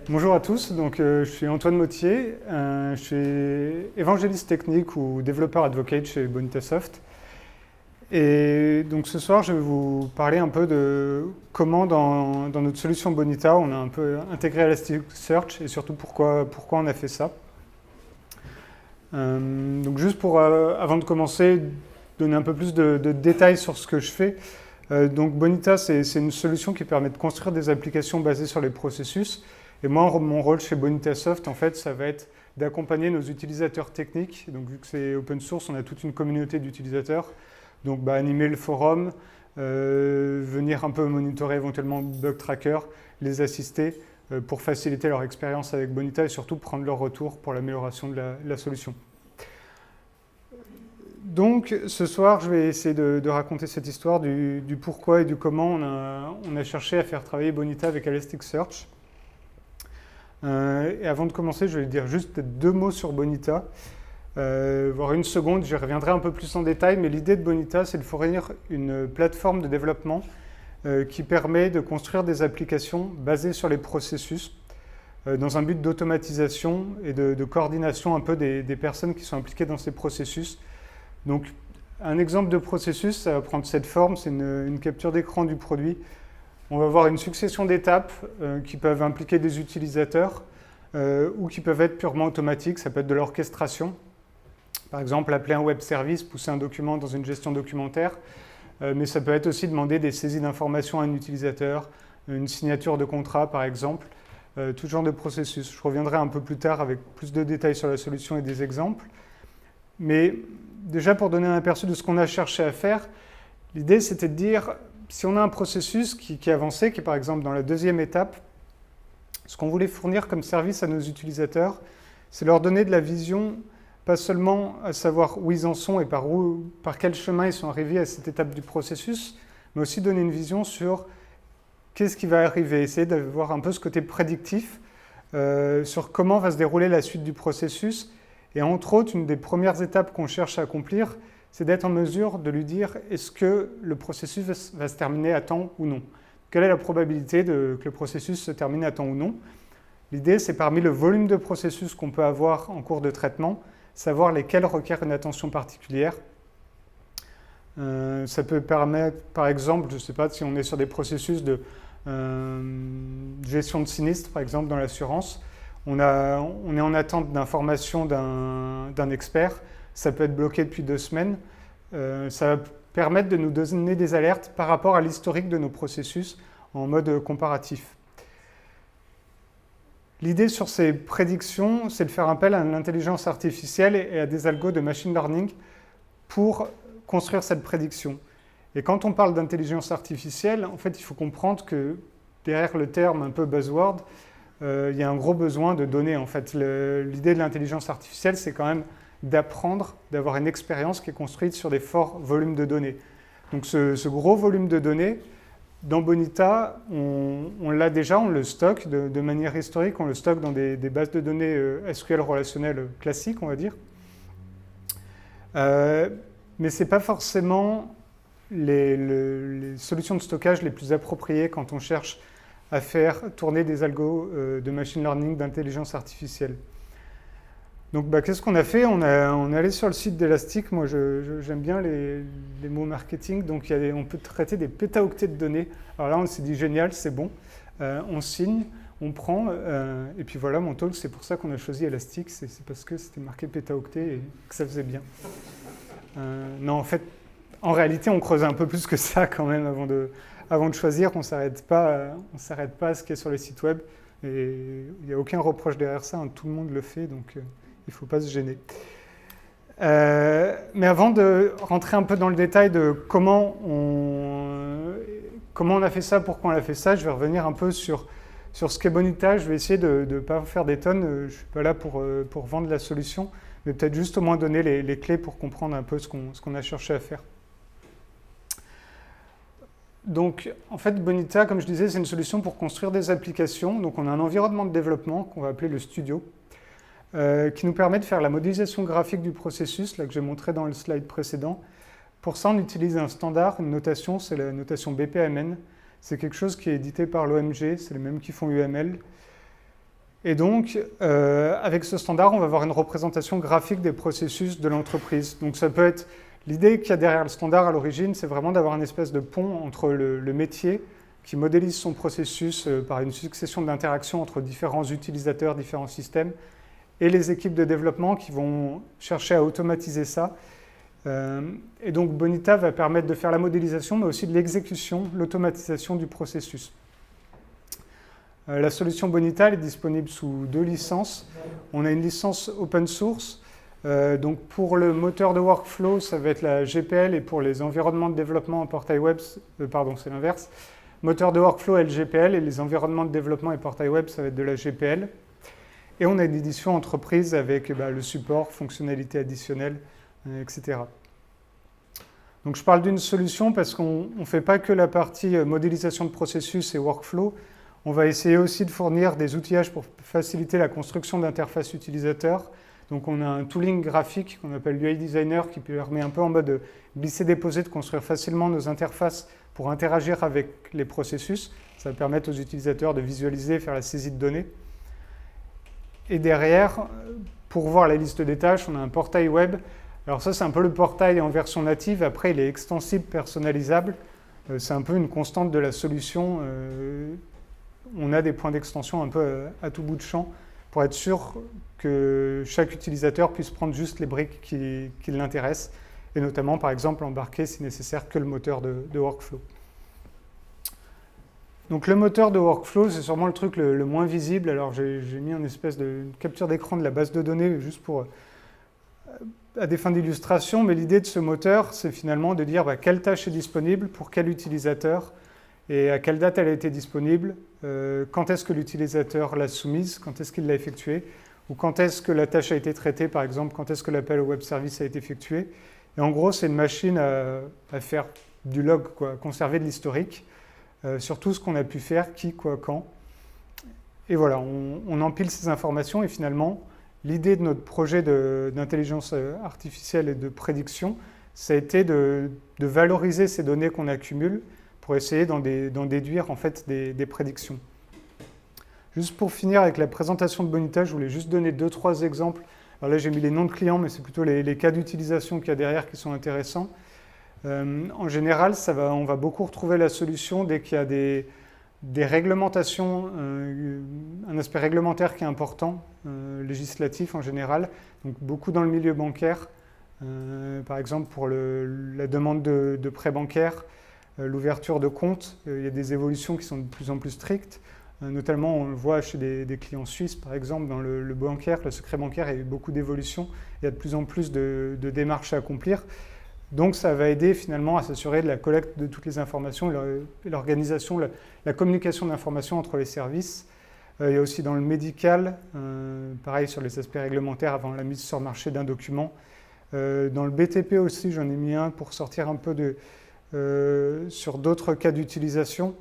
Bonjour à tous, je suis Antoine Mottier, je suis évangéliste technique ou développeur advocate chez Bonitasoft. Et donc ce soir, je vais vous parler un peu de comment dans notre solution Bonita, on a un peu intégré Elasticsearch et surtout pourquoi on a fait ça. Donc juste avant de commencer, donner un peu plus de détails sur ce que je fais. Donc Bonita, c'est une solution qui permet de construire des applications basées sur les processus. Et moi, mon rôle chez Bonitasoft, en fait, ça va être d'accompagner nos utilisateurs techniques. Donc, vu que c'est open source, on a toute une communauté d'utilisateurs. Donc, animer le forum, venir un peu monitorer éventuellement Bug Tracker, les assister pour faciliter leur expérience avec Bonita et surtout prendre leur retour pour l'amélioration de la solution. Donc, ce soir, je vais essayer de raconter cette histoire du pourquoi et du comment on a cherché à faire travailler Bonita avec Elasticsearch. Et avant de commencer, je vais dire juste deux mots sur Bonita, voire une seconde, j'y reviendrai un peu plus en détail, mais l'idée de Bonita, c'est de fournir une plateforme de développement qui permet de construire des applications basées sur les processus, dans un but d'automatisation et de coordination un peu des personnes qui sont impliquées dans ces processus. Donc, un exemple de processus, ça va prendre cette forme, c'est une capture d'écran du produit. On va avoir une succession d'étapes qui peuvent impliquer des utilisateurs ou qui peuvent être purement automatiques. Ça peut être de l'orchestration. Par exemple, appeler un web service, pousser un document dans une gestion documentaire. Mais ça peut être aussi demander des saisies d'informations à un utilisateur, une signature de contrat par exemple, tout genre de processus. Je reviendrai un peu plus tard avec plus de détails sur la solution et des exemples. Mais déjà pour donner un aperçu de ce qu'on a cherché à faire, l'idée c'était de dire, si on a un processus qui est avancé, qui est par exemple dans la deuxième étape, ce qu'on voulait fournir comme service à nos utilisateurs, c'est leur donner de la vision, pas seulement à savoir où ils en sont et par quel chemin ils sont arrivés à cette étape du processus, mais aussi donner une vision sur qu'est-ce qui va arriver, essayer d'avoir un peu ce côté prédictif sur comment va se dérouler la suite du processus. Et entre autres, une des premières étapes qu'on cherche à accomplir, c'est d'être en mesure de lui dire est-ce que le processus va se terminer à temps ou non. Quelle est la probabilité que le processus se termine à temps ou non? L'idée, c'est parmi le volume de processus qu'on peut avoir en cours de traitement, savoir lesquels requièrent une attention particulière. Ça peut permettre, par exemple, je ne sais pas, si on est sur des processus de gestion de sinistre, par exemple, dans l'assurance, on est en attente d'informations d'un expert. Ça peut être bloqué depuis 2 semaines. Ça va permettre de nous donner des alertes par rapport à l'historique de nos processus en mode comparatif. L'idée sur ces prédictions, c'est de faire appel à l'intelligence artificielle et à des algos de machine learning pour construire cette prédiction. Et quand on parle d'intelligence artificielle, en fait, il faut comprendre que derrière le terme un peu buzzword, il y a un gros besoin de données. En fait, l'idée de l'intelligence artificielle, c'est quand même d'apprendre, d'avoir une expérience qui est construite sur des forts volumes de données. Donc ce gros volume de données, dans Bonita, on l'a déjà, on le stocke de manière historique, on le stocke dans des bases de données SQL relationnelles classiques, on va dire. Mais ce n'est pas forcément les solutions de stockage les plus appropriées quand on cherche à faire tourner des algos de machine learning, d'intelligence artificielle. Donc qu'est-ce qu'on a fait? On est allé sur le site d'Elastic. Moi j'aime bien les mots marketing, donc on peut traiter des pétaoctets de données. Alors là on s'est dit génial, c'est bon, on signe, on prend, et puis voilà mon talk, c'est pour ça qu'on a choisi Elastic, c'est parce que c'était marqué pétaoctet et que ça faisait bien. Non, en fait, en réalité on creuse un peu plus que ça quand même avant de choisir. On ne s'arrête pas à ce qui est sur les sites web, et il n'y a aucun reproche derrière ça, hein, tout le monde le fait, donc il ne faut pas se gêner. Mais avant de rentrer un peu dans le détail de comment on a fait ça, pourquoi on a fait ça, je vais revenir un peu sur ce qu'est Bonita. Je vais essayer de ne pas faire des tonnes, je ne suis pas là pour vendre la solution, mais peut-être juste au moins donner les clés pour comprendre un peu ce qu'on a cherché à faire. Donc, en fait, Bonita, comme je disais, c'est une solution pour construire des applications. Donc, on a un environnement de développement qu'on va appeler le studio, qui nous permet de faire la modélisation graphique du processus, là que j'ai montré dans le slide précédent. Pour ça, on utilise un standard, une notation, c'est la notation BPMN. C'est quelque chose qui est édité par l'OMG, c'est les mêmes qui font UML. Et donc, avec ce standard, on va avoir une représentation graphique des processus de l'entreprise. Donc ça peut être, l'idée qu'il y a derrière le standard à l'origine, c'est vraiment d'avoir une espèce de pont entre le métier qui modélise son processus par une succession d'interactions entre différents utilisateurs, différents systèmes, et les équipes de développement qui vont chercher à automatiser ça. Et donc Bonita va permettre de faire la modélisation, mais aussi de l'exécution, l'automatisation du processus. La solution Bonita elle est disponible sous 2 licences. On a une licence open source. Donc pour le moteur de workflow, ça va être la GPL, et pour les environnements de développement en portail web, pardon, c'est l'inverse. Moteur de workflow LGPL, et les environnements de développement et portail web, ça va être de la GPL. Et on a une édition entreprise avec le support, fonctionnalités additionnelles, etc. Donc je parle d'une solution parce qu'on ne fait pas que la partie modélisation de processus et workflow. On va essayer aussi de fournir des outillages pour faciliter la construction d'interfaces utilisateurs. Donc on a un tooling graphique qu'on appelle UI Designer qui permet un peu en mode glisser-déposer de construire facilement nos interfaces pour interagir avec les processus. Ça va permettre aux utilisateurs de visualiser, faire la saisie de données. Et derrière, pour voir la liste des tâches, on a un portail web. Alors ça, c'est un peu le portail en version native. Après, il est extensible, personnalisable. C'est un peu une constante de la solution. On a des points d'extension un peu à tout bout de champ pour être sûr que chaque utilisateur puisse prendre juste les briques qui l'intéressent, et notamment, par exemple, embarquer, si nécessaire, que le moteur de workflow. Donc le moteur de workflow, c'est sûrement le truc le moins visible. Alors j'ai mis une espèce de capture d'écran de la base de données juste pour, à des fins d'illustration, mais l'idée de ce moteur, c'est finalement de dire quelle tâche est disponible pour quel utilisateur, et à quelle date elle a été disponible, quand est-ce que l'utilisateur l'a soumise, quand est-ce qu'il l'a effectuée, ou quand est-ce que la tâche a été traitée, par exemple, quand est-ce que l'appel au web service a été effectué. Et en gros, c'est une machine à faire du log, à conserver de l'historique sur tout ce qu'on a pu faire, qui, quoi, quand. Et voilà, on empile ces informations, et finalement, l'idée de notre projet d'intelligence artificielle et de prédiction, ça a été de valoriser ces données qu'on accumule pour essayer d'en déduire en fait des prédictions. Juste pour finir avec la présentation de Bonita, je voulais juste donner 2-3 exemples. Alors là, j'ai mis les noms de clients, mais c'est plutôt les cas d'utilisation qu'il y a derrière qui sont intéressants. En général, on va beaucoup retrouver la solution dès qu'il y a des réglementations, un aspect réglementaire qui est important, législatif en général, donc beaucoup dans le milieu bancaire, par exemple pour la demande de prêts bancaires, l'ouverture de comptes, il y a des évolutions qui sont de plus en plus strictes, notamment on le voit chez des clients suisses par exemple, dans le bancaire, le secret bancaire, il y a eu beaucoup d'évolutions, il y a de plus en plus de démarches à accomplir. Donc ça va aider finalement à s'assurer de la collecte de toutes les informations et l'organisation, la communication d'informations entre les services. Il y a aussi dans le médical, pareil sur les aspects réglementaires avant la mise sur marché d'un document. Dans le BTP aussi, j'en ai mis un pour sortir un peu sur d'autres cas d'utilisation.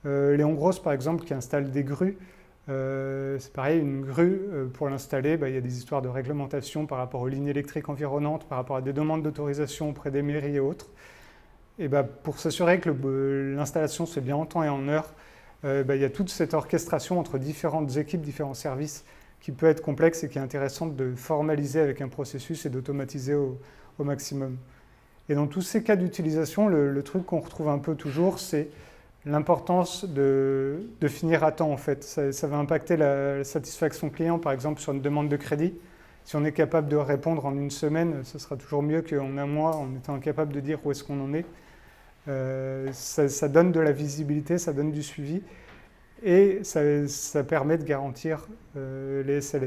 Léon Gross par exemple qui installe des grues. C'est pareil, une grue, pour l'installer, il y a des histoires de réglementation par rapport aux lignes électriques environnantes, par rapport à des demandes d'autorisation auprès des mairies et autres. Et pour s'assurer que l'installation se fait bien en temps et en heure, il y a toute cette orchestration entre différentes équipes, différents services, qui peut être complexe et qui est intéressante de formaliser avec un processus et d'automatiser au maximum. Et dans tous ces cas d'utilisation, le truc qu'on retrouve un peu toujours, c'est l'importance de finir à temps en fait. Ça va impacter la satisfaction client, par exemple sur une demande de crédit. Si on est capable de répondre en une semaine, ce sera toujours mieux qu'en un mois en étant incapable de dire où est-ce qu'on en est. Ça donne de la visibilité, ça donne du suivi et ça permet de garantir les SLA.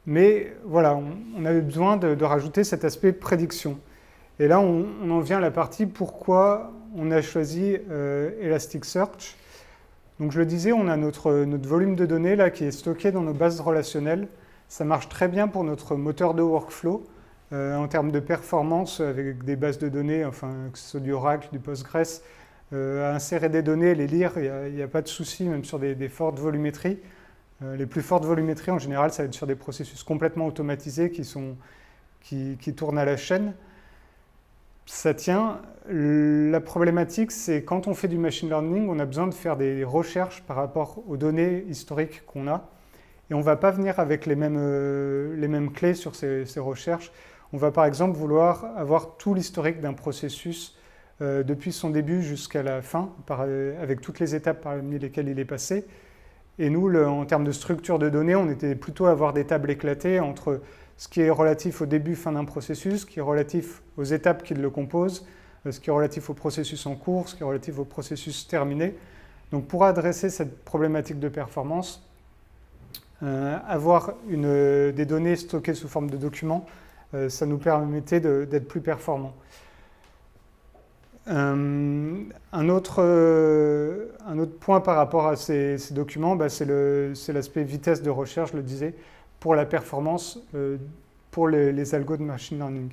Mais voilà, on avait besoin de rajouter cet aspect prédiction. Et là, on en vient à la partie pourquoi on a choisi Elasticsearch. Donc je le disais, on a notre volume de données là, qui est stocké dans nos bases relationnelles. Ça marche très bien pour notre moteur de workflow en termes de performance avec des bases de données, enfin, que ce soit du Oracle, du Postgres. À insérer des données, les lire, il n'y a pas de souci, même sur des fortes volumétries. Les plus fortes volumétries, en général, ça va être sur des processus complètement automatisés qui tournent à la chaîne. ça tient. La problématique, c'est quand on fait du machine learning, on a besoin de faire des recherches par rapport aux données historiques qu'on a. Et on ne va pas venir avec les mêmes clés sur ces recherches. On va par exemple vouloir avoir tout l'historique d'un processus depuis son début jusqu'à la fin, avec toutes les étapes parmi lesquelles il est passé. Et nous, en termes de structure de données, on était plutôt à avoir des tables éclatées entre ce qui est relatif au début, fin d'un processus, ce qui est relatif aux étapes qui le composent, ce qui est relatif au processus en cours, ce qui est relatif au processus terminé. Donc pour adresser cette problématique de performance, avoir des données stockées sous forme de documents, ça nous permettait d'être plus performants. Un autre point par rapport à ces documents, c'est l'aspect vitesse de recherche, je le disais, pour la performance pour les algos de machine learning.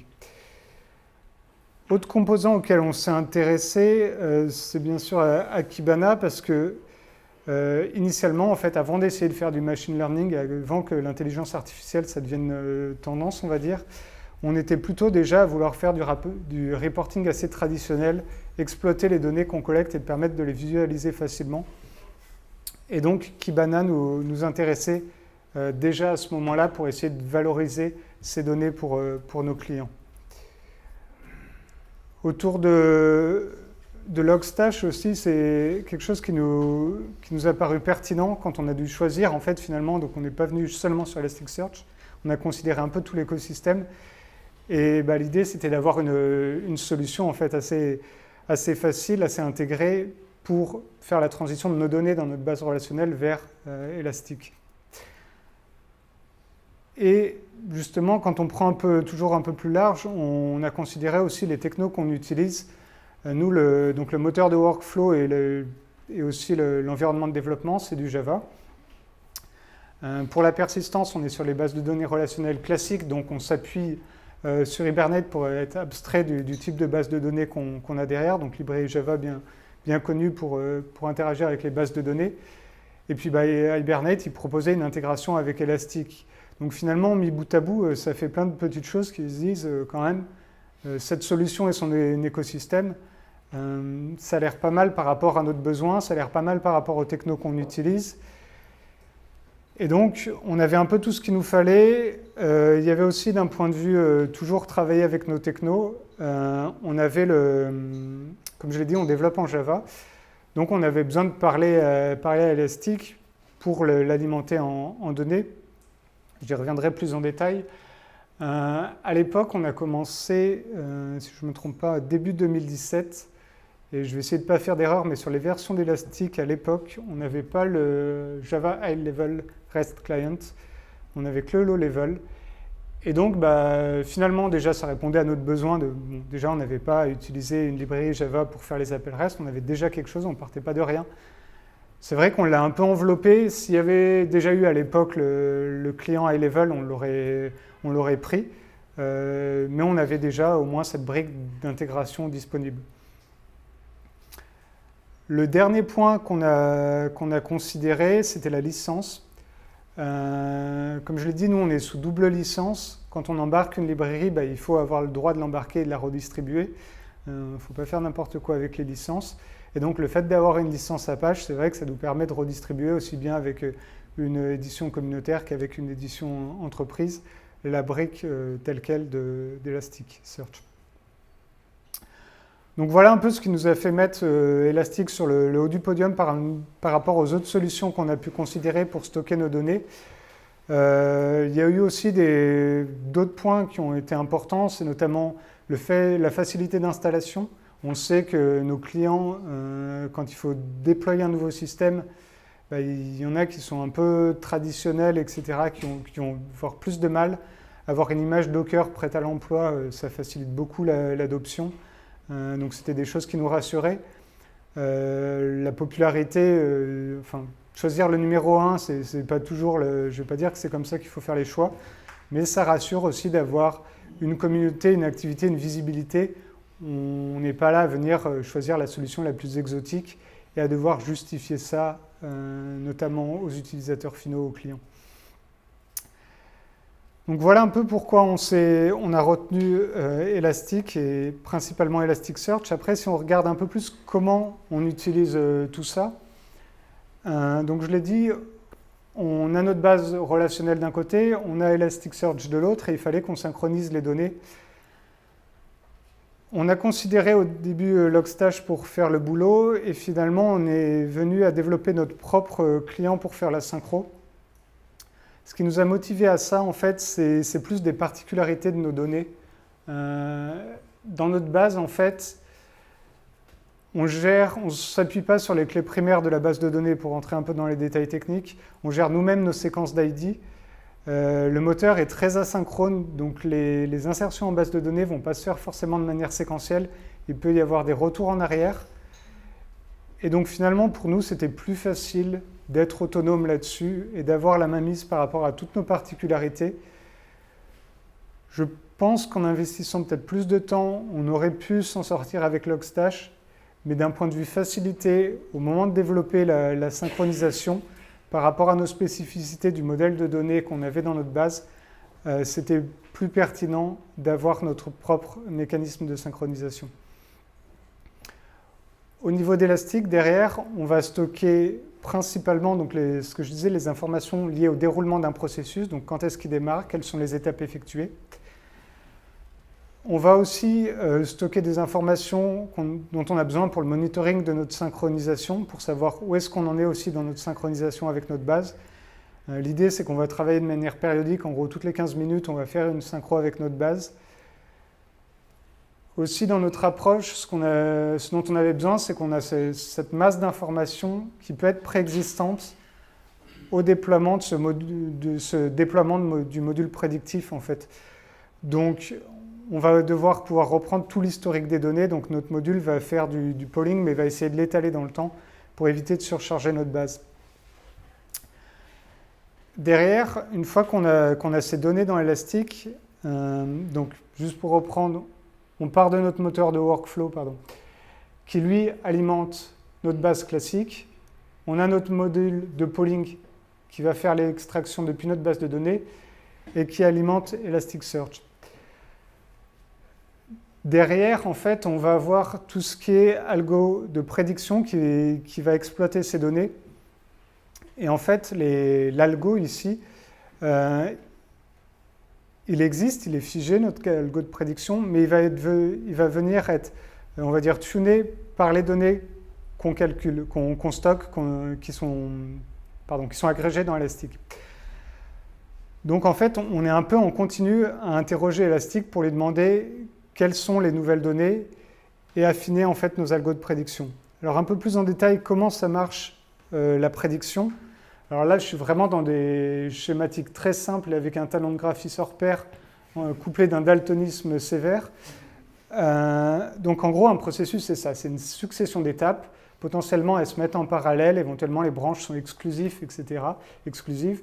Autre composant auquel on s'est intéressé, c'est bien sûr à Kibana, parce que initialement, en fait, avant d'essayer de faire du machine learning, avant que l'intelligence artificielle ça devienne tendance, on va dire, on était plutôt déjà à vouloir faire du reporting assez traditionnel, exploiter les données qu'on collecte et de permettre de les visualiser facilement. Et donc, Kibana nous intéressait déjà à ce moment-là pour essayer de valoriser ces données pour nos clients. Autour de Logstash aussi, c'est quelque chose qui nous a paru pertinent quand on a dû choisir, en fait, finalement. Donc, on n'est pas venu seulement sur Elasticsearch. On a considéré un peu tout l'écosystème. Et l'idée, c'était d'avoir une solution, en fait, assez facile, assez intégrée pour faire la transition de nos données dans notre base relationnelle vers Elastic. Et justement, quand on prend toujours un peu plus large, on a considéré aussi les technos qu'on utilise. Nous, donc le moteur de workflow et aussi l'environnement de développement, c'est du Java. Pour la persistance, on est sur les bases de données relationnelles classiques, donc on s'appuie sur Hibernate pour être abstrait du type de base de données qu'on a derrière, donc librairie Java bien connue pour interagir avec les bases de données. Et puis Hibernate, il proposait une intégration avec Elastic. Donc finalement, mis bout à bout, ça fait plein de petites choses qui se disent quand même, cette solution et son écosystème, ça a l'air pas mal par rapport à notre besoin, ça a l'air pas mal par rapport aux technos qu'on utilise. Et donc, on avait un peu tout ce qu'il nous fallait. Il y avait aussi, d'un point de vue, toujours travailler avec nos technos. On avait comme je l'ai dit, on développe en Java. Donc, on avait besoin de parler à Elastic pour l'alimenter en données. J'y reviendrai plus en détail. À l'époque, on a commencé, si je ne me trompe pas, début 2017. Et je vais essayer de ne pas faire d'erreur, mais sur les versions d'Elastic à l'époque, on n'avait pas le Java High Level REST Client, on n'avait que le Low Level. Et donc, finalement, déjà, ça répondait à notre besoin. Déjà, on n'avait pas à utiliser une librairie Java pour faire les appels REST, on avait déjà quelque chose, on ne partait pas de rien. C'est vrai qu'on l'a un peu enveloppé. S'il y avait déjà eu à l'époque le client High Level, on l'aurait pris. Mais on avait déjà au moins cette brique d'intégration disponible. Le dernier point qu'on a considéré, c'était la licence. Comme je l'ai dit, nous, on est sous double licence. Quand on embarque une librairie, il faut avoir le droit de l'embarquer et de la redistribuer. Il ne faut pas faire n'importe quoi avec les licences. Et donc, le fait d'avoir une licence Apache, c'est vrai que ça nous permet de redistribuer aussi bien avec une édition communautaire qu'avec une édition entreprise, la brique telle quelle d'Elasticsearch. Donc voilà un peu ce qui nous a fait mettre Elastic sur le haut du podium par rapport aux autres solutions qu'on a pu considérer pour stocker nos données. Il y a eu aussi d'autres points qui ont été importants, c'est notamment la facilité d'installation. On sait que nos clients, quand il faut déployer un nouveau système, il y en a qui sont un peu traditionnels, etc., qui ont voire plus de mal. Avoir une image Docker prête à l'emploi, ça facilite beaucoup l'adoption. Donc c'était des choses qui nous rassuraient. La popularité, choisir le numéro 1, c'est pas toujours, je ne vais pas dire que c'est comme ça qu'il faut faire les choix, mais ça rassure aussi d'avoir une communauté, une activité, une visibilité. On n'est pas là à venir choisir la solution la plus exotique et à devoir justifier ça, notamment aux utilisateurs finaux, aux clients. Donc voilà un peu pourquoi on a retenu Elastic et principalement Elasticsearch. Après, si on regarde un peu plus comment on utilise tout ça, donc je l'ai dit, on a notre base relationnelle d'un côté, on a Elasticsearch de l'autre et il fallait qu'on synchronise les données. On a considéré au début Logstash pour faire le boulot et finalement on est venu à développer notre propre client pour faire la synchro. Ce qui nous a motivé à ça, en fait, c'est plus des particularités de nos données. Dans notre base, en fait, on ne s'appuie pas sur les clés primaires de la base de données pour entrer un peu dans les détails techniques. On gère nous-mêmes nos séquences d'ID. Le moteur est très asynchrone, donc les insertions en base de données ne vont pas se faire forcément de manière séquentielle. Il peut y avoir des retours en arrière. Et donc finalement, pour nous, c'était plus facile d'être autonome là-dessus et d'avoir la mainmise par rapport à toutes nos particularités. Je pense qu'en investissant peut-être plus de temps, on aurait pu s'en sortir avec Logstash, mais d'un point de vue facilité, au moment de développer la synchronisation, par rapport à nos spécificités du modèle de données qu'on avait dans notre base, c'était plus pertinent d'avoir notre propre mécanisme de synchronisation. Au niveau d'Elastic, derrière, on va stocker principalement donc ce que je disais, les informations liées au déroulement d'un processus, donc quand est-ce qu'il démarre, quelles sont les étapes effectuées. On va aussi stocker des informations dont on a besoin pour le monitoring de notre synchronisation, pour savoir où est-ce qu'on en est aussi dans notre synchronisation avec notre base. L'idée, c'est qu'on va travailler de manière périodique, en gros, toutes les 15 minutes, on va faire une synchro avec notre base. Aussi, dans notre approche, ce dont on avait besoin, c'est qu'on a cette masse d'informations qui peut être préexistante au déploiement du module prédictif, en fait. Donc, on va devoir pouvoir reprendre tout l'historique des données. Donc, notre module va faire du polling, mais va essayer de l'étaler dans le temps pour éviter de surcharger notre base. Derrière, une fois qu'on a ces données dans Elastic, donc juste pour reprendre, on part de notre moteur de workflow, qui lui alimente notre base classique. On a notre module de polling qui va faire l'extraction depuis notre base de données et qui alimente Elasticsearch. Derrière, en fait, on va avoir tout ce qui est algo de prédiction qui va exploiter ces données. Et en fait, l'algo ici, il existe, il est figé, notre algo de prédiction, mais il va venir être, on va dire, tuné par les données qu'on calcule, qu'on stocke, qui sont agrégées dans Elastic. Donc en fait, on est un peu en continu à interroger Elastic pour lui demander quelles sont les nouvelles données et affiner en fait nos algos de prédiction. Alors un peu plus en détail, comment ça marche la prédiction. Alors là, je suis vraiment dans des schématiques très simples avec un talent de graphiste hors pair couplé d'un daltonisme sévère. Donc en gros, un processus, c'est ça, c'est une succession d'étapes. Potentiellement, elles se mettent en parallèle, éventuellement les branches sont exclusives, etc. Exclusives.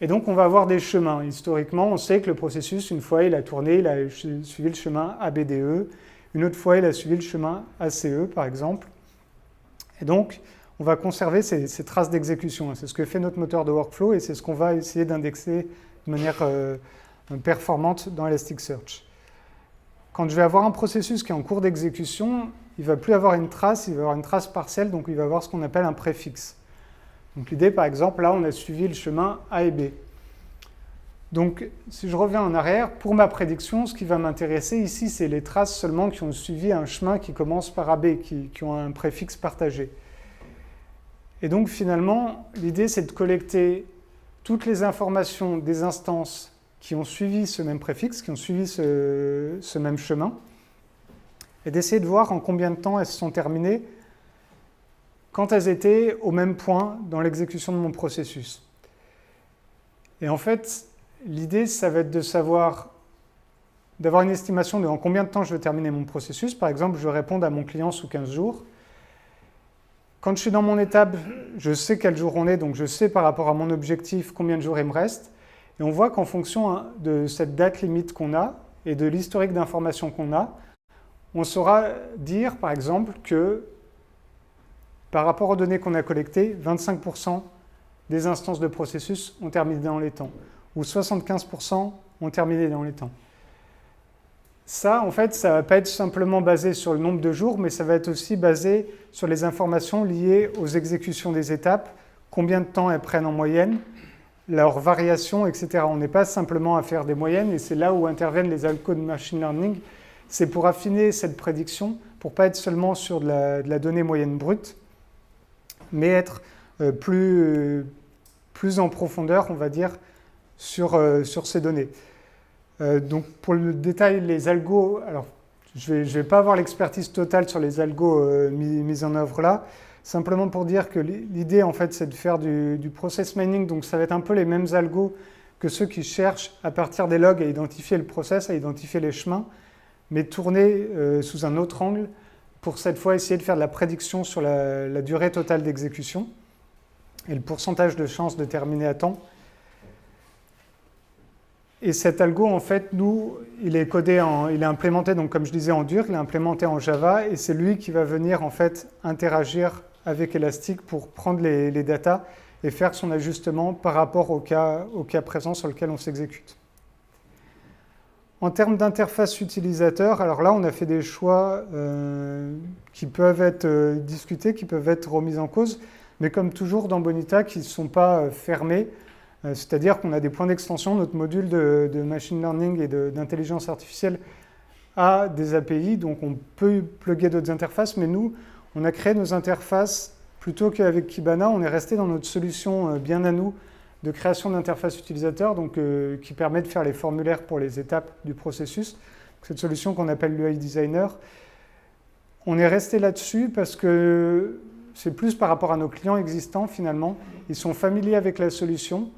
Et donc, on va avoir des chemins. Historiquement, on sait que le processus, une fois, il a tourné, il a suivi le chemin ABDE. Une autre fois, il a suivi le chemin ACE, par exemple. Et donc, on va conserver ces traces d'exécution. C'est ce que fait notre moteur de workflow et c'est ce qu'on va essayer d'indexer de manière performante dans Elasticsearch. Quand je vais avoir un processus qui est en cours d'exécution, il ne va plus avoir une trace, il va avoir une trace partielle, donc il va avoir ce qu'on appelle un préfixe. Donc l'idée, par exemple, là, on a suivi le chemin A et B. Donc, si je reviens en arrière, pour ma prédiction, ce qui va m'intéresser ici, c'est les traces seulement qui ont suivi un chemin qui commence par AB, qui ont un préfixe partagé. Et donc, finalement, l'idée, c'est de collecter toutes les informations des instances qui ont suivi ce même préfixe, qui ont suivi ce même chemin, et d'essayer de voir en combien de temps elles se sont terminées quand elles étaient au même point dans l'exécution de mon processus. Et en fait, l'idée, ça va être de savoir, d'avoir une estimation de en combien de temps je vais terminer mon processus. Par exemple, je vais répondre à mon client sous 15 jours. Quand je suis dans mon étape, je sais quel jour on est, donc je sais par rapport à mon objectif combien de jours il me reste. Et on voit qu'en fonction de cette date limite qu'on a et de l'historique d'informations qu'on a, on saura dire, par exemple, que par rapport aux données qu'on a collectées, 25% des instances de processus ont terminé dans les temps. où 75% ont terminé dans les temps. Ça, en fait, ça ne va pas être simplement basé sur le nombre de jours, mais ça va être aussi basé sur les informations liées aux exécutions des étapes, combien de temps elles prennent en moyenne, leurs variations, etc. On n'est pas simplement à faire des moyennes, et c'est là où interviennent les algos de machine learning. C'est pour affiner cette prédiction, pour ne pas être seulement sur de la donnée moyenne brute, mais être plus en profondeur, on va dire, sur ces données. Donc pour le détail, les algos, alors je vais pas avoir l'expertise totale sur les algos mis en œuvre là, simplement pour dire que l'idée en fait c'est de faire du process mining, donc ça va être un peu les mêmes algos que ceux qui cherchent à partir des logs à identifier le process, à identifier les chemins, mais tournés sous un autre angle pour cette fois essayer de faire de la prédiction sur la durée totale d'exécution et le pourcentage de chances de terminer à temps. Et cet algo, en fait, nous, il est codé, il est implémenté, donc comme je disais, en dur, il est implémenté en Java, et c'est lui qui va venir, en fait, interagir avec Elastic pour prendre les datas et faire son ajustement par rapport au cas présent sur lequel on s'exécute. En termes d'interface utilisateur, alors là, on a fait des choix qui peuvent être discutés, qui peuvent être remis en cause, mais comme toujours dans Bonita, qui ne sont pas fermés. C'est-à-dire qu'on a des points d'extension, notre module de machine learning et d'intelligence artificielle a des API, donc on peut plugger d'autres interfaces, mais nous, on a créé nos interfaces plutôt qu'avec Kibana, on est resté dans notre solution bien à nous de création d'interface utilisateur, donc qui permet de faire les formulaires pour les étapes du processus. Cette solution qu'on appelle l'UI Designer. On est resté là-dessus parce que c'est plus par rapport à nos clients existants finalement. Ils sont familiers avec la solution.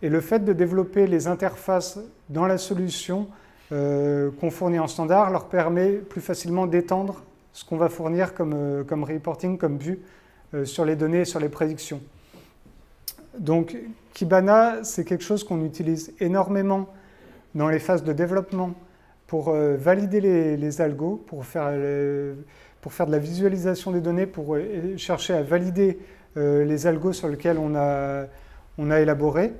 Et le fait de développer les interfaces dans la solution qu'on fournit en standard leur permet plus facilement d'étendre ce qu'on va fournir comme reporting, comme vue sur les données et sur les prédictions. Donc Kibana, c'est quelque chose qu'on utilise énormément dans les phases de développement pour valider les algos, pour faire de la visualisation des données, pour chercher à valider les algos sur lesquels on a élaboré.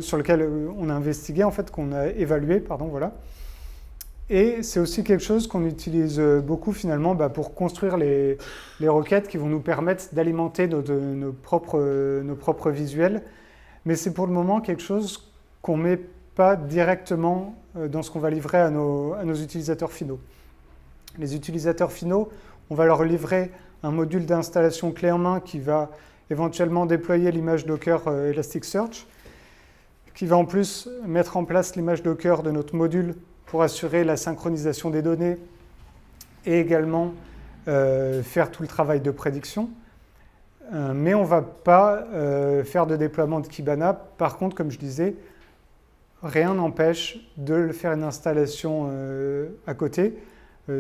Sur lequel on a investigué, en fait, qu'on a évalué, pardon, voilà. Et c'est aussi quelque chose qu'on utilise beaucoup finalement pour construire les requêtes qui vont nous permettre d'alimenter nos propres visuels. Mais c'est pour le moment quelque chose qu'on ne met pas directement dans ce qu'on va livrer à nos utilisateurs finaux. Les utilisateurs finaux, on va leur livrer un module d'installation clé en main qui va éventuellement déployer l'image Docker Elasticsearch, qui va en plus mettre en place l'image Docker de notre module pour assurer la synchronisation des données et également faire tout le travail de prédiction. Mais on ne va pas faire de déploiement de Kibana. Par contre, comme je disais, rien n'empêche de faire une installation à côté.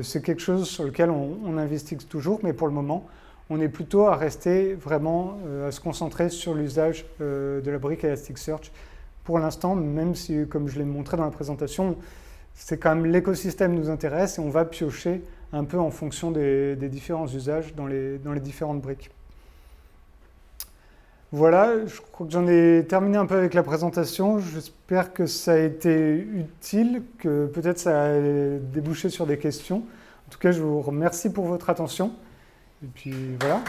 C'est quelque chose sur lequel on investigue toujours, mais pour le moment, on est plutôt à rester vraiment à se concentrer sur l'usage de la brique Elasticsearch. Pour l'instant, même si, comme je l'ai montré dans la présentation, c'est quand même l'écosystème nous intéresse et on va piocher un peu en fonction des différents usages dans les différentes briques. Voilà, je crois que j'en ai terminé un peu avec la présentation. J'espère que ça a été utile, que peut-être ça a débouché sur des questions. En tout cas, je vous remercie pour votre attention. Et puis voilà.